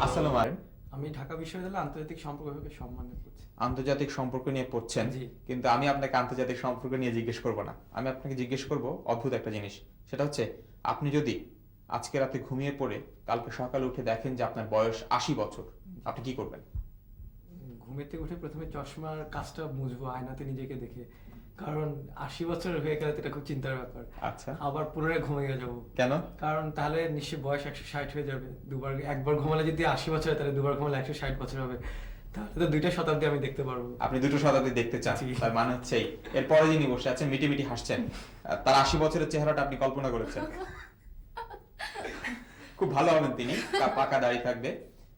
আসসালামু আলাইকুম। আমি ঢাকা বিশ্ববিদ্যালয়ে আন্তর্জাতিক সম্পর্ক বিভাগে সম্মানে পড়ছি। আন্তর্জাতিক সম্পর্ক নিয়ে পড়ছেন? জি। কিন্তু আমি আপনাকে আন্তর্জাতিক সম্পর্ক নিয়ে জিজ্ঞেস করব না। আমি আপনাকে জিজ্ঞেস করব অদ্ভুত একটা জিনিস। সেটা হচ্ছে, আপনি যদি আজকে রাতে ঘুমিয়ে পড়ে কালকে সকালে উঠে দেখেন যে আপনার বয়স ৮০ বছর, আপনি কি করবেন? ঘুমেতে উঠে প্রথমে চশমার কাজটা মুছবো আয়নাতে নিজেকে দেখে, কারণ ৮০ বছর হয়ে গেলে তো এটা খুব চিন্তার ব্যাপার। আচ্ছা, আবার পুনরায় ঘুমিয়ে যাবো। কেন? কারণ তাহলে নিশ্চয়ই বয়স ১৬০ হয়ে যাবে। একবার ঘুমালে যদি ৮০ বছর হয়, তাহলে দুবার ঘুমালে ১৬০ বছর হবে। তাহলে তো ২টা শতাব্দী আমি দেখতে পারবো। আপনি দুটো শতাব্দী দেখতে চান? জি। তার মানে হচ্ছে এরপরে যিনি বসে আছেন মিটি মিটি হাসছেন, তার ৮০ বছরের চেহারাটা আপনি কল্পনা করেছেন। খুব ভালো হবেন তিনি, তার পাকা দাড়ি থাকবে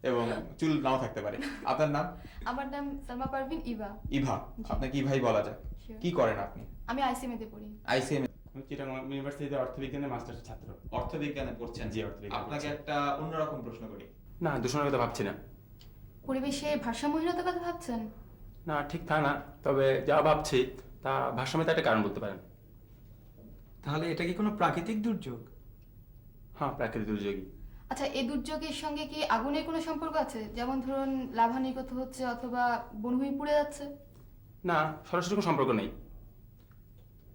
এবং চুল নাও থাকতে পারে। আপনার নাম? আমার নাম সালমা পারভিন ইভা। ইভা। জি। আপনাকে ইভাই বলা যাক। Sure. কি করেন আপনি? আমি আইসিএমএ তে পড়ি। আইসিএম আমি চিটাগং ইউনিভার্সিটিতে অর্থবিজ্ঞানের মাস্টার্স ছাত্র। অর্থবিজ্ঞানে পড়ছেন? জি, অর্থবিজ্ঞানে আপনাকে পড়ছি। একটা অন্যরকম প্রশ্ন করি। না, দূষণের কথা ভাবছি না। পরিবেশের ভারসাম্যহীনতার কথা ভাবছেন? না, ঠিক তা না। তবে যা ভাবছি তা ভারসাম্যতা একটা কারণ বলতে পারেন। তাহলে এটা কি কোনো প্রাকৃতিক দুর্যোগ? হ্যাঁ, প্রাকৃতিক দুর্যোগই। আচ্ছা, এই দুর্যোগের সঙ্গে কি আগুনের কোনো সম্পর্ক আছে? যেমন ধরুন লাভা নির্গত হচ্ছে অথবা বনভূমি পুড়ে যাচ্ছে? না, সরাসরি কোনো সম্পর্ক নেই।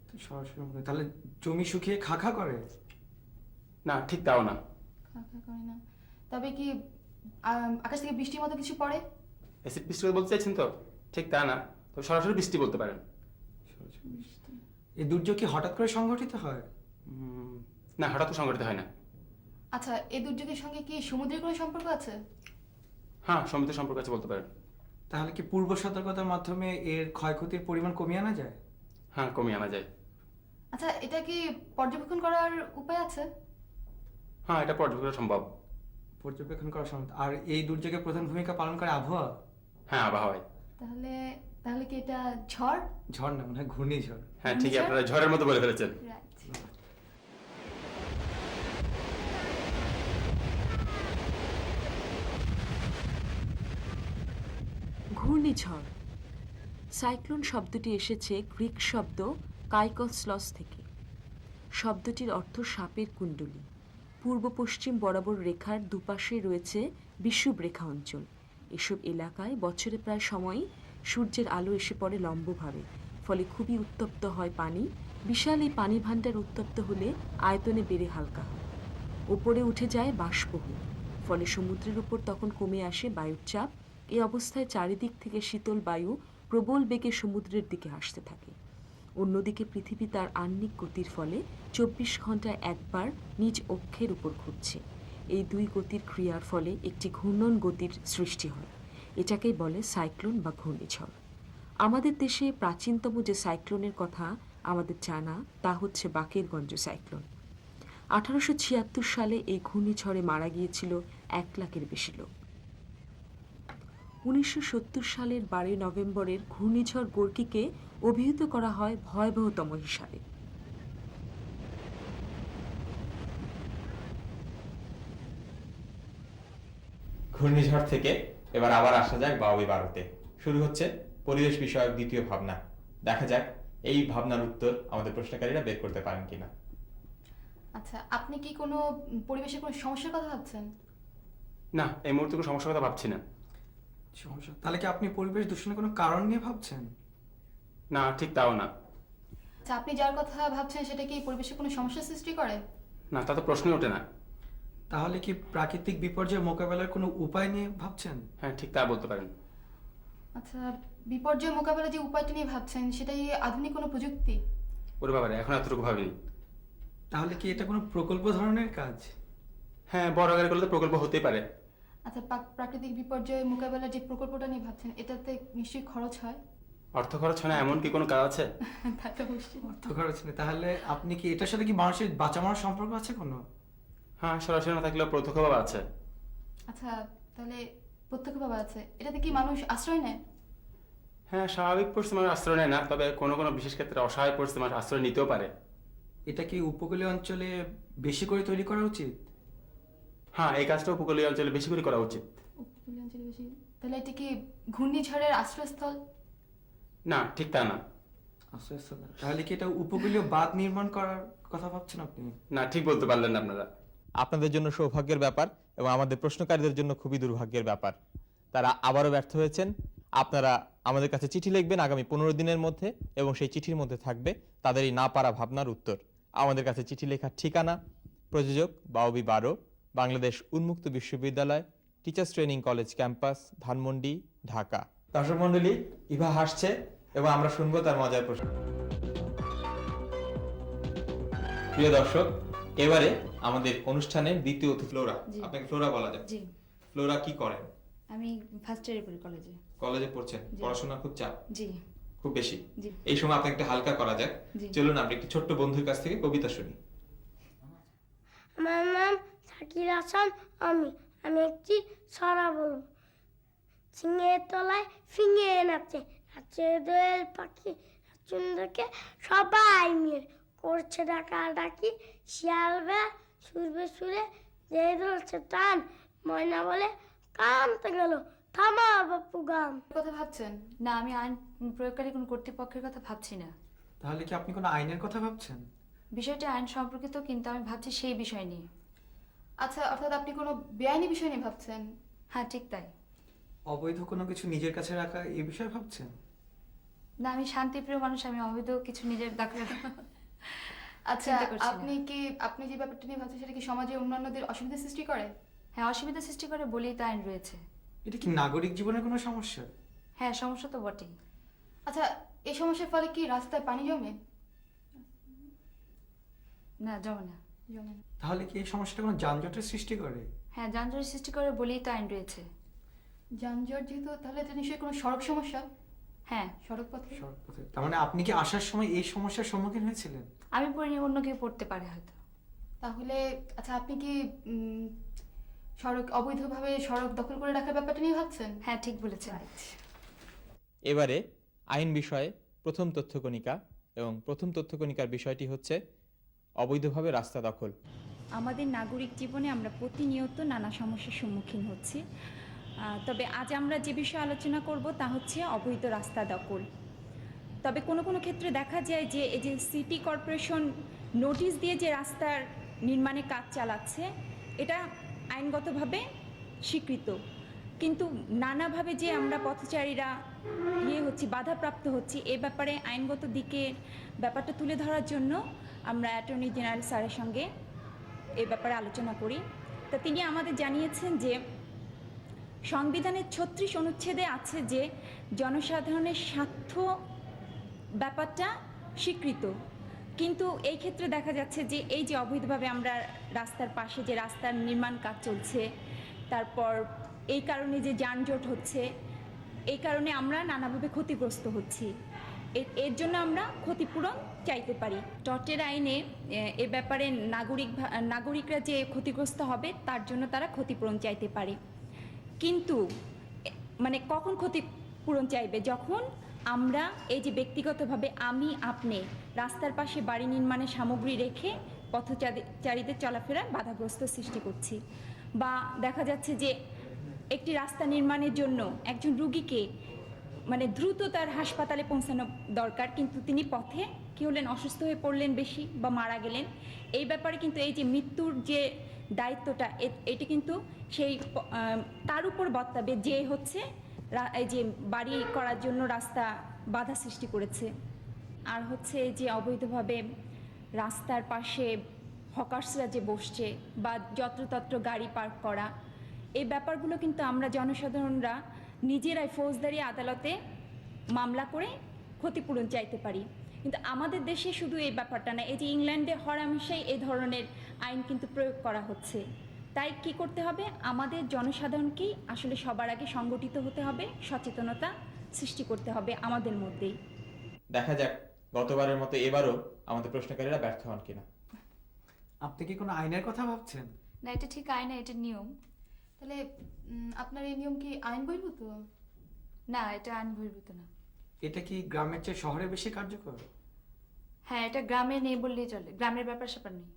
তো সরাসরি মনে হয়। তাহলে জমি শুকিয়ে খাখা করে? না, ঠিক তাও না। খাখা করে না। তবে কি আকাশ থেকে বৃষ্টির মতো কিছু পড়ে? অ্যাসিড বৃষ্টি কথা বলতে চাইছেন তো? ঠিক তা না। তবে সরাসরি বৃষ্টি বলতে পারেন। সরাসরি বৃষ্টি। এই দুর্যোগ কি হঠাৎ করে সংঘটিত হয়? না, হঠাৎ তো সংঘটিত হয় না। আচ্ছা, এই দুর্যোগের সঙ্গে কি সমুদ্রের কোনো সম্পর্ক আছে? হ্যাঁ, সমুদ্রের সম্পর্ক আছে বলতে পারেন। তাহলে কি পূর্ব সতর্কতার মাধ্যমে এর ক্ষয়ক্ষতির পরিমাণ কমিয়ে আনা যায়? হ্যাঁ, কমিয়ে আনা যায়। আচ্ছা, এটা কি পর্যবেক্ষণ করার উপায় আছে? হ্যাঁ, এটা পর্যবেক্ষণ সম্ভব। পর্যবেক্ষণ করা সম্ভব। আর এই দুর্যোগে প্রধান ভূমিকা পালন করে আবহাওয়া? হ্যাঁ, আবহাওয়ায়। তাহলে তাহলে কি এটা ঝড়? ঝড় না, মনে হয় ঘূর্ণিঝড়। হ্যাঁ, ঠিকই, ঘূর্ণিঝড়? আপনারা ঝড়ের মতো বলে ফেলেছেন। Right. ঘূর্ণিঝড়। সাইক্লোন শব্দটি এসেছে গ্রিক শব্দ কাইকসলস থেকে। শব্দটির অর্থ সাপের কুণ্ডলী। পূর্ব পশ্চিম বরাবর রেখার দুপাশে রয়েছে বিষুবরেখা অঞ্চল। এসব এলাকায় বছরে প্রায় সময়ই সূর্যের আলো এসে পড়ে লম্বভাবে, ফলে খুবই উত্তপ্ত হয় পানি। বিশাল এই পানি ভাণ্ডার উত্তপ্ত হলে আয়তনে বেড়ে হালকা হয়, ওপরে উঠে যায় বাষ্পহু, ফলে সমুদ্রের উপর তখন কমে আসে বায়ুর চাপ। এই অবস্থায় চারিদিক থেকে শীতল বায়ু প্রবল বেগে সমুদ্রের দিকে আসতে থাকে। অন্যদিকে পৃথিবী তার আহ্নিক গতির ফলে ২৪ ঘন্টায় একবার নিজ অক্ষের উপর ঘুরছে। এই দুই গতির ক্রিয়ার ফলে একটি ঘূর্ণন গতির সৃষ্টি হয়। এটাকেই বলে সাইক্লোন বা ঘূর্ণিঝড়। আমাদের দেশে প্রাচীনতম যে সাইক্লোনের কথা আমাদের জানা তা হচ্ছে বাকেরগঞ্জ সাইক্লোন। ১৮৭৬ সালে এই ঘূর্ণিঝড়ে মারা গিয়েছিল ১ লাখের বেশি লোক। ১৯৭০ সালের ১২ নভেম্বরের ঘূর্ণিঝড় গোর্কিকে অভিহিত করা হয় ভয়াবহতম হিসাবে। ঘূর্ণিঝড় থেকে এবার আবার আসা যাক ১২তে। শুরু হচ্ছে পরিবেশ বিষয়ক দ্বিতীয় ভাবনা। দেখা যাক এই ভাবনার উত্তর আমাদের প্রশ্নকারীরা বের করতে পারেন কিনা। আচ্ছা, আপনি কি কোনো পরিবেশের কোনো সমস্যার কথা ভাবছেন? না, এই মুহূর্তে কোনো সমস্যার কথা ভাবছি না। সমস্যা? তাহলে কি আপনি পরিবেশ দূষণের কোনো কারণ নিয়ে ভাবছেন? না, ঠিক তাও না। আচ্ছা, আপনি যার কথা ভাবছেন সেটা কি পরিবেশের কোনো সমস্যা সৃষ্টি করে? না, তা তো প্রশ্নই ওঠে না। তাহলে কি প্রাকৃতিক বিপর্যয় মোকাবেলার কোনো উপায় নিয়ে ভাবছেন? হ্যাঁ, ঠিক তা বলতে পারেন। আচ্ছা, বিপর্যয় মোকাবেলার যে উপায়টা নিয়ে ভাবছেন সেটাই আধুনিক কোনো প্রযুক্তি? ওরে বাবারে, এখন এতটুকু ভাবিনি। তাহলে কি এটা কোনো প্রকল্প ধরনের কাজ? হ্যাঁ, বড় আকারে করলে তো প্রকল্প হতেই পারে। আচ্ছা, প্রাকৃতিক বিপর্যয় মোকাবেলার যে প্রকল্পটা নিয়ে ভাবছেন এটাতে নিশ্চয়ই খরচ হয়? অর্থ খরচ হয় না এমন কি কোনো কাজ আছে? তা তো অবশ্যই। অর্থ খরচ নেই। তাহলে আপনি কি এটার সাথে কি মানুষের বাঁচা মরার সম্পর্ক আছে কোনো? হ্যাঁ, সরাসরি না থাকলেও প্রত্যক্ষভাবে আছে। আচ্ছা, তাহলে প্রত্যক্ষভাবে আছে। এটাতে কি মানুষ আশ্রয় নেয়? হ্যাঁ, স্বাভাবিক পরিস্থিতি মানুষ আশ্রয় নেয় না, তবে কোনো কোনো বিশেষ ক্ষেত্রে অসহায় পরিস্থিতি মানুষ আশ্রয় নিতেও পারে। এটা কি উপকূলীয় অঞ্চলে বেশি করে তৈরি করা উচিত? হ্যাঁ, এই কাজটা উপকূলীয় অঞ্চলে বেশি করে করা উচিত। উপকূলীয় অঞ্চলে বেশি? তাহলে এটা কি ঘূর্ণিঝড়ের আশ্রয়স্থল? না, ঠিক তা না। তাহলে কি এটা উপকূলীয় বাঁধ নির্মাণ করার কথা ভাবছেন আপনি? না, ঠিক বলতে পারলেন না আপনারা। আপনাদের জন্য সৌভাগ্যের ব্যাপার এবং আমাদের প্রশ্নকারীদের জন্য খুবই দুর্ভাগ্যের ব্যাপার। তারা আবারও ব্যর্থ হয়েছেন। আপনারা আমাদের কাছে চিঠি লিখবেন আগামী 15 দিনের মধ্যে এবং সেই চিঠির মধ্যে থাকবে তাদের এই না পারা ভাবনার উত্তর। আমাদের কাছে চিঠি লেখার ঠিকানা প্রযোজক বাউবি 12, বাংলাদেশ উন্মুক্ত বিশ্ববিদ্যালয়, teachers training college campus, Dhanmondi, Dhaka. দর্শক মণ্ডলী, ইভা হাসছে এবং আমরা শুনবো তার মজার প্রশ্ন। প্রিয় দর্শক, এবারে আমাদের অনুষ্ঠানের দ্বিতীয় অতিথি ফ্লোরা। জি। আপনাকে ফ্লোরা বলা যায়। জি, ফ্লোরা কি করেন? আমি ফার্স্ট ইয়ারে পড়ি কলেজে। কলেজে পড়ছেন, জি। পড়াশোনা খুব চাপ, জি খুব বেশি। জি এই সময় আপনাকে একটা হালকা করা যাক। জি। চলুন আমরা একটি ছোট্ট বন্ধুর কাছ থেকে কবিতা শুনি। আমার নাম শাকির হাসান। আমি একটি ছড়া বলবো। সিংহের তলায় ফিঙে নাচে, নাচে দোয়েল পাখি, চুন্দরকে সবাই মিলে করছে ডাকাডাকি। শিয়াল বে সুরবে সুরে যে ধরছে টান, ময়না বলে কানতে গেল থামা বাপু গান। কথা ভাবছেন? না, আমি আইন প্রয়োগকারী কোন কর্তৃপক্ষের কথা ভাবছি না। তাহলে কি আপনি কোনো আইনের কথা ভাবছেন? বিষয়টি আইন সম্পর্কিত, কিন্তু আমি ভাবছি সেই বিষয় নিয়ে। আচ্ছা, অর্থাৎ আপনি কোনো বেআইনি বিষয় নিয়ে ভাবছেন? হ্যাঁ, ঠিক তাই। অবৈধ কোনো কিছু নিজের কাছে রাখা এই বিষয়ে ভাবছেন? না, আমি শান্তিপ্রিয় মানুষ, আমি অবৈধ কিছু নিজের দাখলে আচ্ছা, চিন্তা করছি না। আপনি যে ব্যাপারটা নিয়ে ভাবছেন সেটা কি সমাজে অন্যান্যদের অসুবিধা সৃষ্টি করে? হ্যাঁ, অসুবিধা সৃষ্টি করে বলেই তো আইন রয়েছে। এটা কি নাগরিক জীবনের কোনো সমস্যা? হ্যাঁ, সমস্যা তো বটেই। আচ্ছা, এই সমস্যার ফলে কি রাস্তায় পানি জমে? না, জমে না। জমে না। তাহলে কি এই সমস্যাটা কোনো যানজটের সৃষ্টি করে? হ্যাঁ, যানজটের সৃষ্টি করে বলেই তো আইন রয়েছে। যানজট যেহেতু, তাহলে এটা নিশ্চয়ই কোনো সড়ক সমস্যা। হ্যাঁ, সড়ক পথে। সড়কপথে। তার মানে আপনি কি আসার সময় এই সমস্যার সম্মুখীন হয়েছিলেন? আমি পড়িনি, অন্য কেউ পড়তে পারে হয়তো। তাহলে আচ্ছা, আপনি কি অবৈধভাবে সড়ক দখল করে রাখার ব্যাপারটা নিয়ে ভাবছেন? হ্যাঁ, ঠিক বলেছেন। এবারে আইন বিষয়ে প্রথম তথ্যকণিকা এবং প্রথম তথ্যকণিকার বিষয়টি হচ্ছে অবৈধভাবে রাস্তা দখল। আমাদের নাগরিক জীবনে আমরা প্রতিনিয়ত নানা সমস্যার সম্মুখীন হচ্ছি, তবে আজ আমরা যে বিষয়ে আলোচনা করব তা হচ্ছে অবৈধ রাস্তা দখল। তবে কোনো কোনো ক্ষেত্রে দেখা যায় যে এই যে সিটি কর্পোরেশন নোটিশ দিয়ে যে রাস্তার নির্মাণে কাজ চালাচ্ছে, এটা আইনগতভাবে স্বীকৃত, কিন্তু নানাভাবে যে আমরা পথচারীরা হচ্ছি, বাধাপ্রাপ্ত হচ্ছি, এ ব্যাপারে আইনগত দিকের ব্যাপারটা তুলে ধরার জন্য আমরা অ্যাটর্নি জেনারেল স্যারের সঙ্গে এ ব্যাপারে আলোচনা করি। তা তিনি আমাদের জানিয়েছেন যে সংবিধানের 36 অনুচ্ছেদে আছে যে জনসাধারণের স্বার্থ ব্যাপারটা স্বীকৃত, কিন্তু এই ক্ষেত্রে দেখা যাচ্ছে যে এই যে অবৈধভাবে আমরা রাস্তার পাশে যে রাস্তার নির্মাণ কাজ চলছে, তারপর এই কারণে যে যানজট হচ্ছে, এই কারণে আমরা নানাভাবে ক্ষতিগ্রস্ত হচ্ছি। এর জন্য আমরা ক্ষতিপূরণ চাইতে পারি। টটের আইনে এ ব্যাপারে নাগরিকরা যে ক্ষতিগ্রস্ত হবে তার জন্য তারা ক্ষতিপূরণ চাইতে পারে, কিন্তু মানে কখন ক্ষতিপূরণ চাইবে? যখন আমরা এই যে ব্যক্তিগতভাবে আপনি রাস্তার পাশে বাড়ি নির্মাণের সামগ্রী রেখে পথচারীদের চলাফেরার বাধাগ্রস্ত সৃষ্টি করছি, বা দেখা যাচ্ছে যে একটি রাস্তা নির্মাণের জন্য একজন রুগীকে মানে দ্রুত তার হাসপাতালে পৌঁছানো দরকার, কিন্তু তিনি পথে কী হলেন, অসুস্থ হয়ে পড়লেন বেশি বা মারা গেলেন। এই ব্যাপারে কিন্তু এই যে মৃত্যুর যে দায়িত্বটা, এটি কিন্তু সেই তার উপর বর্তাবে যে হচ্ছে এই যে বাড়ি করার জন্য রাস্তা বাধা সৃষ্টি করেছে। আর হচ্ছে যে অবৈধভাবে রাস্তার পাশে হকার্সরা যে বসছে বা যত্রতত্র গাড়ি পার্ক করা, এই ব্যাপারগুলো কিন্তু আমরা জনসাধারণরা নিজেরাই ফৌজদারি আদালতে মামলা করে ক্ষতিপূরণ চাইতে পারি। কিন্তু আমাদের দেশে শুধু এই ব্যাপারটা না, এই যে ইংল্যান্ডে হরহামেশাই এই ধরনের আইন কিন্তু প্রয়োগ করা হচ্ছে। তাই কি করতে হবে? আমাদের জনসাধারণকেই আসলে সবার আগে সংগঠিত হতে হবে, সচেতনতা সৃষ্টি করতে হবে আমাদের মধ্যেই। দেখা যাক গতবারের মতো এবারও আমাদের প্রশ্নকারীরা ব্যর্থ হন কিনা। আপনি কি কোনো আইনের কথা ভাবছেন? না, এটা ঠিক আইন না, এটা নিয়ম। তাহলে আপনার এই নিয়ম কি আইন বহির্ভূত? না, এটা আইন বহির্ভূত না। এটা কি গ্রামের চেয়ে শহরে বেশি কার্যকর? হ্যাঁ, এটা গ্রামে নেই বললেই চলে, গ্রামের ব্যাপার স্যাপার নেই।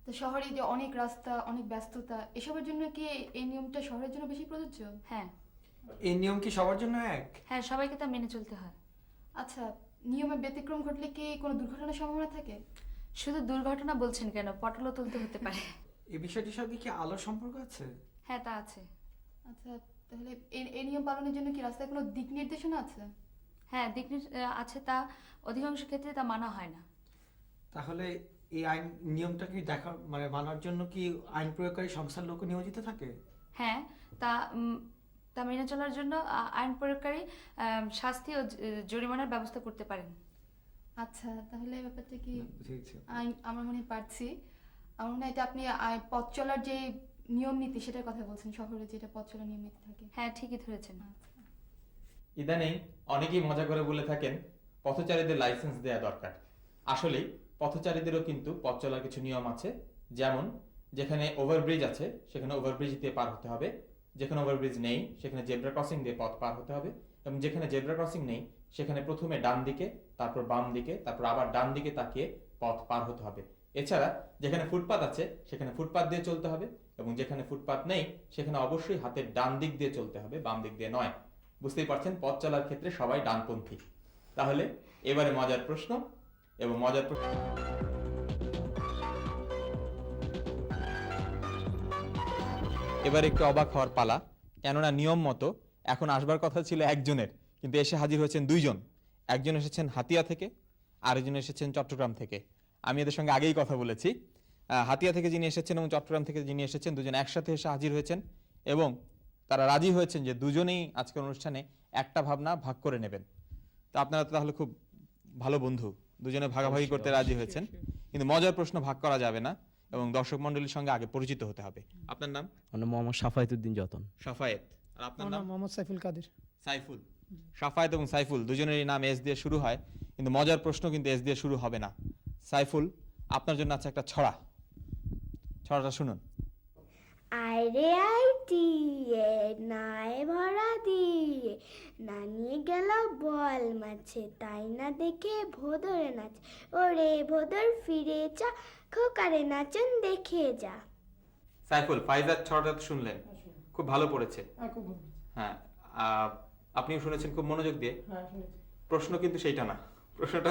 তো শহরে যে অনেক রাস্তা, অনেক ব্যস্ততা, এসবের জন্য কি এই নিয়মটা শহরের জন্য বেশি প্রযোজ্য? হ্যাঁ এই নিয়ম কি সবার জন্য এক? হ্যাঁ, সবাইকে তা মেনে চলতে হয়। আচ্ছা, নিয়মে ব্যতিক্রম ঘটলে কি কোনো দুর্ঘটনার সম্ভাবনা থাকে? শুধু দুর্ঘটনা বলছেন কেন, পটলও তুলতে হতে পারে। এই বিষয়টির সঙ্গে কি আলোর সম্পর্ক আছে? হ্যাঁ তা আছে। আচ্ছা, তাহলে এই নিয়ম পালনের জন্য কি রাস্তায় কোনো দিক নির্দেশনা আছে? হ্যাঁ আছে, তা অধিকাংশ ক্ষেত্রে তা মানা হয় না। তাহলে এই আইন নিয়মটা কি মানার জন্য কি আইন প্রয়োগকারী সংস্থার লোক নিয়োজিত থাকে? হ্যাঁ, তা মেনে চলার জন্য আইন প্রয়োগকারী শাস্তি ও জরিমানার ব্যবস্থা করতে পারেন। আচ্ছা, তাহলে ব্যাপারটা কি বুঝেছি। আমার মনে হয় পারছি। আমার মনে হয় এটা আপনি পথ চলার যে নিয়ম নীতি সেটার কথা বলছেন, শহরে যেটা পথ চলার নিয়ম নীতি থাকে। হ্যাঁ ঠিকই ধরেছেন। আচ্ছা। ইদানিং অনেকেই মজা করে বলে থাকেন পথচারীদের লাইসেন্স দেয়া দরকার। আসলেই পথচারীদেরও কিন্তু পথ চলার কিছু নিয়ম আছে। যেমন যেখানে ওভারব্রিজ আছে সেখানে ওভারব্রিজ দিয়ে পার হতে হবে, যেখানে ওভারব্রিজ নেই সেখানে জেব্রা ক্রসিং দিয়ে পথ পার হতে হবে, এবং যেখানে জেব্রা ক্রসিং নেই সেখানে প্রথমে ডান দিকে, তারপর বাম দিকে, তারপর আবার ডান দিকে তাকিয়ে পথ পার হতে হবে। এছাড়া যেখানে ফুটপাত আছে সেখানে ফুটপাত দিয়ে চলতে হবে, এবং যেখানে ফুটপাত নেই সেখানে অবশ্যই হাতের ডান দিক দিয়ে চলতে হবে, বাম দিক দিয়ে নয়। বুঝতেই পারছেন পথ চলার ক্ষেত্রে সবাই ডানপন্থী। তাহলে এবারে মজার প্রশ্ন, এবং মজার প্রশ্ন এবার একটু অবাক হওয়ার পালা, কেননা নিয়ম মতো এখন আসবার কথা ছিল একজনের, কিন্তু এসে হাজির হয়েছেন দুইজন। একজন এসেছেন হাতিয়া থেকে, আরেকজন এসেছেন চট্টগ্রাম থেকে। আমি এদের সঙ্গে আগেই কথা বলেছি। হাতিয়া থেকে যিনি এসেছেন এবং চট্টগ্রাম থেকে যিনি এসেছেন দুজন একসাথে এসে হাজির হয়েছেন, এবং তারা রাজি হয়েছেন যে দুজনেই আজকের অনুষ্ঠানে একটা ভাবনা ভাগ করে নেবেন। তো আপনারা তো তাহলে খুব ভালো বন্ধু, দুজনে ভাগাভাগি করতে রাজি হয়েছেন। কিন্তু মজার প্রশ্ন ভাগ করা যাবে না, এবং দর্শক মন্ডলীর সঙ্গে আগে পরিচিত হতে হবে। আপনার নাম? আমার নাম মোহাম্মদ সাফায়েতুদ্দিন যতন। সাফায়েত। আর আপনার নাম? মোহাম্মদ সাইফুল কাদের। সাইফুল। সাফায়েত এবং সাইফুল দুজনেরই নাম এস দিয়ে শুরু হয়, কিন্তু মজার প্রশ্ন কিন্তু এস দিয়ে শুরু হবে না। সাইফুল, আপনার জন্য আছে একটা ছড়া, ছড়াটা শুনুন। আইরে আইটিয়ে নাই ভরা দিয়ে নানিয়ে গেল বল মাছে, তাই না দেখে ভোদরে নাচ, ওরে ভোদর ফিরে যা, খোকারে নাচন দেখে যা। সাইফুল, ফাইজার ছড়াটা তো শুনলেন, খুব ভালো পড়েছে। হ্যাঁ, আপনিও শুনেছেন খুব মনোযোগ দিয়ে। প্রশ্ন কিন্তু সেইটা না, প্রশ্নটা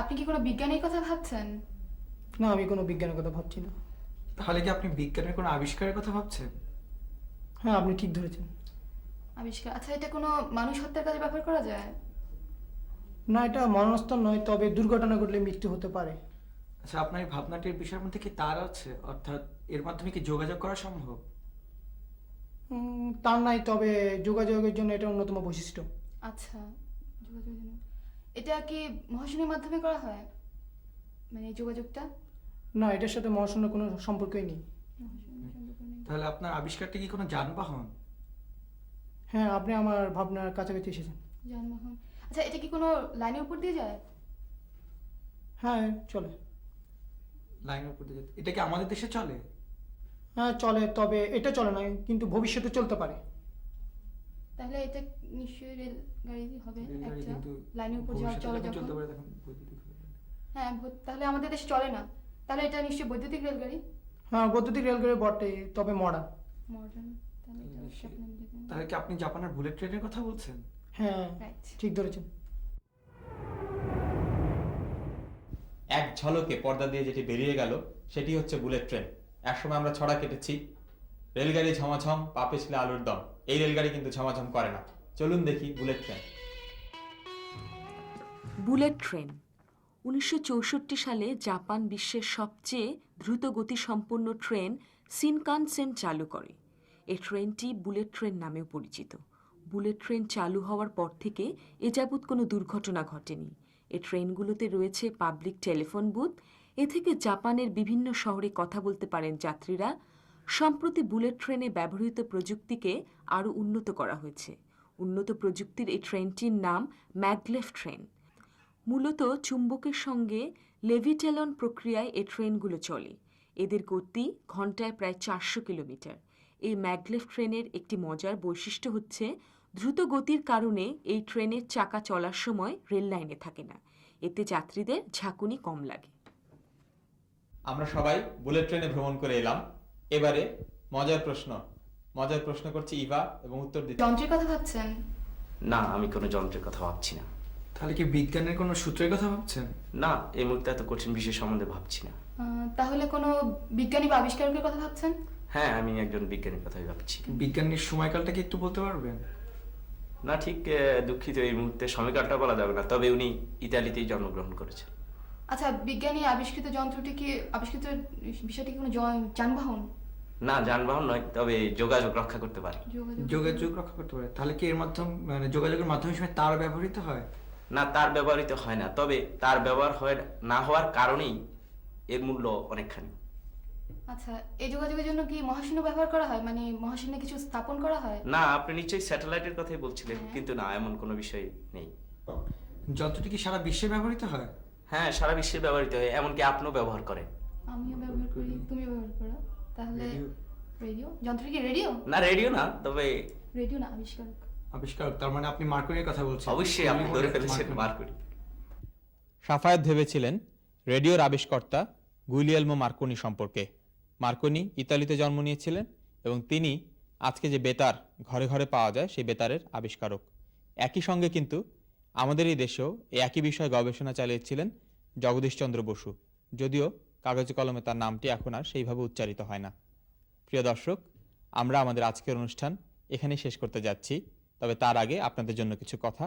আপনি কি কোনো বিজ্ঞানীর কথা ভাবছেন? না, আমি কোনো বিজ্ঞানের কথা ভাবছি না। তাহলে কি আপনি বিজ্ঞানের কোনো আবিষ্কারের কথা ভাবছেন? হ্যাঁ, আপনি ঠিক ধরেছেন। আবিষ্কার? আচ্ছা, এটা কোনো মানুষ হত্যার কাজে ব্যবহার করা যায়? না, এটা মরণস্থান নয়, তবে দুর্ঘটনা ঘটলে মৃত্যু হতে পারে। আচ্ছা, আপনার এই ভাবনাটির বিষয়ের মধ্যে কি তার আছে, অর্থাৎ এর মাধ্যমে কি যোগাযোগ করা সম্ভব? তার নাই, তবে যোগাযোগের জন্য এটা অন্যতম বৈশিষ্ট্য। আচ্ছা, যোগাযোগের জন্য এটা কি মহাশূন্যের মাধ্যমে করা হয়, মানে এই যোগাযোগটা? না, এটার সাথে মহাশূন্যের কোনো সম্পর্কই নেই। মহাশূন্যের সম্পর্ক নেই। তাহলে আপনার আবিষ্কারটি কি কোনো যানবাহন? হ্যাঁ, আপনি আমার ভাবনার কাছাকাছি এসেছেন। যানবাহন? আচ্ছা, এটা কি কোনো লাইনের উপর দিয়ে যায়? হ্যাঁ, চলে। লাইনের উপর দিয়ে এটা কি আমাদের দেশে চলে? হ্যাঁ চলে, তবে এটা চলে না, কিন্তু ভবিষ্যতে চলতে পারে। তাহলে এটা নিশ্চয়ই রেল গাড়ি হবে রেলগাড়ি, একটা, কিন্তু লাইনের উপর যাওয়া চলে যখন। চলতে পারে তখন বৈদ্যুতিক হয়ে যাবে। হ্যাঁ, তাহলে আমাদের দেশে চলে না, তাহলে এটা নিশ্চয়ই বৈদ্যুতিক রেলগাড়ি। হ্যাঁ, বৈদ্যুতিক রেলগাড়ি বটে, তবে মডার্ন। মডার্ন? তাহলে এটা নিশ্চয়ই। স্বপ্নের মধ্যে। তাহলে কি আপনি জাপানের বুলেট ট্রেনের কথা বলছেন? হ্যাঁ, রাইট। ঠিক ধরেছেন। এক ঝলকে পর্দা দিয়ে যেটি বেরিয়ে গেল সেটি হচ্ছে বুলেট ট্রেন। একসময় আমরা ছড়া কেটেছি, রেলগাড়ি ঝমাঝম পা পিছলে আলুর দম। এই রেলগাড়ি কিন্তু ঝমাঝম করে না। চলুন দেখি বুলেট ট্রেন। বুলেট ট্রেন 1964 সালে জাপান বিশ্বের সবচেয়ে দ্রুত গতিসম্পন্ন ট্রেন শিনকানসেন চালু করে। এই ট্রেনটি বুলেট ট্রেন নামেও পরিচিত। বুলেট ট্রেন চালু হওয়ার পর থেকে এ যাবৎ কোনো দুর্ঘটনা ঘটেনি। এই ট্রেনগুলোতে রয়েছে পাবলিক টেলিফোন বুথ, এ থেকে জাপানের বিভিন্ন শহরে কথা বলতে পারেন যাত্রীরা। সম্প্রতি বুলেট ট্রেনে ব্যবহৃত প্রযুক্তিকে আরও উন্নত করা হয়েছে। উন্নত প্রযুক্তির এই ট্রেনটির নাম ম্যাগলেভ ট্রেন। মূলত চুম্বকের সঙ্গে লেভিটেলন প্রক্রিয়ায় এই ট্রেনগুলো চলে। এদের গতি ঘন্টায় প্রায় 400 কিলোমিটার। এই ম্যাগলেভ ট্রেনের একটি মজার বৈশিষ্ট্য হচ্ছে দ্রুত গতির কারণে এই ট্রেনের চাকা চলার সময় রেল লাইনে থাকে না। এতে যাত্রীদের ঝাঁকুনি কম লাগে। আমরা সবাই বুলেট ট্রেনে ভ্রমণ করে এলাম। এবারে মজার প্রশ্ন করছি ইভা, এবং উত্তর দিচ্ছি। যন্ত্রের কথা ভাবছেন? না, আমি কোনো যন্ত্রের কথা ভাবছি না। তাহলে কি বিজ্ঞানের কোনো সূত্রের কথা ভাবছেন? না, এই মুহূর্তে এত কঠিন বিষয় সম্বন্ধে ভাবছি না। তাহলে কোনো বিজ্ঞানী বা আবিষ্কারকের কথা ভাবছেন? হ্যাঁ, আমি একজন বিজ্ঞানীর কথাই ভাবছি। বিজ্ঞানীর সময়কালটা কি একটু বলতে পারবেন? না, ঠিক দুঃখিত, এই মুহূর্তে সময়কালটা বলা যাবে না, তবে উনি ইতালিতেই জন্মগ্রহণ করেছেন। আচ্ছা, বিজ্ঞানী আবিষ্কৃত যন্ত্রটি কি আবিষ্কৃত বিষয়টি কি কোনো যানবাহন? না, যানবাহন নয়, তবে যোগাযোগ রক্ষা করতে পারে। যোগাযোগ রক্ষা করতে পারে? তাহলে কি এর মাধ্যমে মানে যোগাযোগের মাধ্যমে সময় তার ব্যবহৃত হয়? না, তার ব্যবহৃত হয় না, তবে তার ব্যবহার হয় না হওয়ার কারণেই এর মূল্য অনেকখানি। আচ্ছা, এই যোগাযোগের জন্য কি মহাশূন্য ব্যবহার করা হয়, মানে মহাশূন্যে কিছু স্থাপন করা হয়? না, আপনি নিশ্চয়ই স্যাটেলাইটের কথাই বলছিলেন, কিন্তু না, এমন কোনো বিষয় নেই। যন্ত্রটি কি সারা বিশ্বে ব্যবহৃত হয়? হ্যাঁ, সারা বিশ্বে ব্যবহৃত হয়, এমনকি আপনিও ব্যবহার করেন। আমিও ব্যবহার করি, তুমি ব্যবহার করো, তাহলে রেডিও? যন্ত্রটি কি রেডিও? না, রেডিও না, তবে রেডিও না, আবিষ্কারক। আবিষ্কারক, তার মানে আপনি মার্করির কথা বলছেন? অবশ্যই আপনি ধরে ফেলেছেন মার্কুরি। সাফায়েত ভেবেছিলেন রেডিওর আবিষ্কর্তা গুলিয়েলমো মার্কনি সম্পর্কে। মার্কনি ইতালিতে জন্ম নিয়েছিলেন এবং তিনি আজকে যে বেতার ঘরে ঘরে পাওয়া যায় সেই বেতারের আবিষ্কারক। একই সঙ্গে কিন্তু আমাদের এই দেশেও এই একই বিষয়ে গবেষণা চালিয়েছিলেন জগদীশচন্দ্র বসু, যদিও কাগজে কলমে তার নামটি এখন আর সেইভাবে উচ্চারিত হয় না। প্রিয় দর্শক, আমরা আমাদের আজকের অনুষ্ঠান এখানেই শেষ করতে যাচ্ছি, তবে তার আগে আপনাদের জন্য কিছু কথা।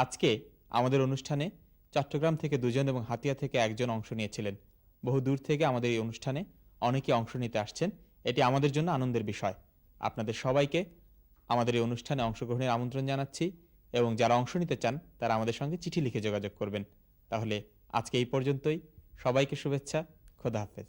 আজকে আমাদের অনুষ্ঠানে চট্টগ্রাম থেকে 2 জন এবং হাতিয়া থেকে 1 জন অংশ নিয়েছিলেন। বহু দূর থেকে আমাদের এই অনুষ্ঠানে অনেকে অংশ নিতে আসছেন, এটি আমাদের জন্য আনন্দের বিষয়। আপনাদের সবাইকে আমাদের এই অনুষ্ঠানে অংশগ্রহণের আমন্ত্রণ জানাচ্ছি এবং যারা অংশ নিতে চান তারা আমাদের সঙ্গে চিঠি লিখে যোগাযোগ করবেন। তাহলে আজকে এই পর্যন্তই, সবাইকে শুভেচ্ছা, খোদা হাফেজ।